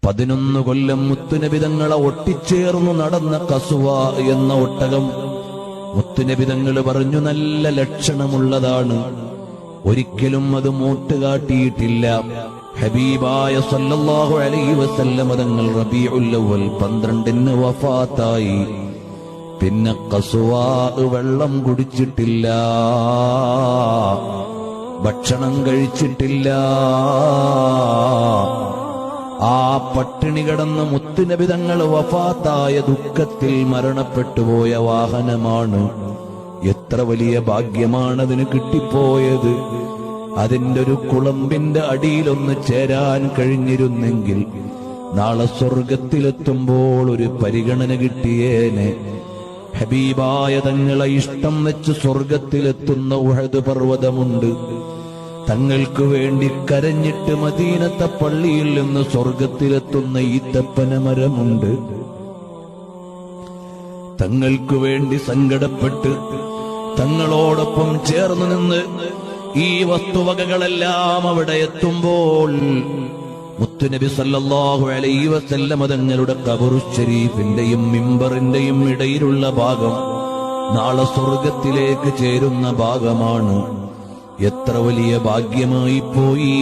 11 കൊല്ലം മുത്തുനബി തങ്ങളെ ഒട്ടിച്ചേർന്നു നടന്ന ഖസ്വ എന്ന ഒട്ടകം മുത്തുനബി തങ്ങൾ പറഞ്ഞു നല്ല ലക്ഷണമുള്ളതാണ്, ഒരിക്കലും അത് മൂട്ടുകാട്ടിയിട്ടില്ല. ഹബീബായ സല്ലല്ലാഹു അലൈഹി വസല്ലം തങ്ങൾ റബീഉൽ അവ്വൽ 12 വഫാത്തായി. പിന്നെ ഖസ്വ വെള്ളം കുടിച്ചിട്ടില്ല, ഭക്ഷണം കഴിച്ചിട്ടില്ല. ആ പട്ടിണി കിടന്ന് മുത്തുനബി തങ്ങൾ വഫാത്തായ ദുഃഖത്തിൽ മരണപ്പെട്ടുപോയ വാഹനമാണ്. എത്ര വലിയ ഭാഗ്യമാണതിന് കിട്ടിപ്പോയത്. അതിന്റെ ഒരു കുളമ്പിന്റെ അടിയിലൊന്ന് ചേരാൻ കഴിഞ്ഞിരുന്നെങ്കിൽ നാളെ സ്വർഗത്തിലെത്തുമ്പോൾ ഒരു പരിഗണന കിട്ടിയേനെ. ഹബീബായ തങ്ങളെ ഇഷ്ടം വെച്ച് സ്വർഗത്തിലെത്തുന്ന ഉഹദ് പർവ്വതമുണ്ട്. തങ്ങൾക്ക് വേണ്ടി കരഞ്ഞിട്ട് മദീനത്തെ പള്ളിയിൽ നിന്ന് സ്വർഗത്തിലെത്തുന്ന ഈത്തപ്പന മരമുണ്ട്. തങ്ങൾക്ക് വേണ്ടി സങ്കടപ്പെട്ട് തങ്ങളോടൊപ്പം ചേർന്ന് നിന്ന് ഈ വസ്തുവകകളെല്ലാം അവിടെ എത്തുമ്പോൾ മുത്തുനബി സല്ലല്ലാഹു അലൈഹി വസല്ലം തങ്ങളുടെ ഖബറു ശരീഫിന്റെയും മിമ്പറിന്റെയും ഇടയിലുള്ള ഭാഗം നാളെ സ്വർഗത്തിലേക്ക് ചേരുന്ന ഭാഗമാണ്. എത്ര വലിയ ഭാഗ്യമായി പോയി.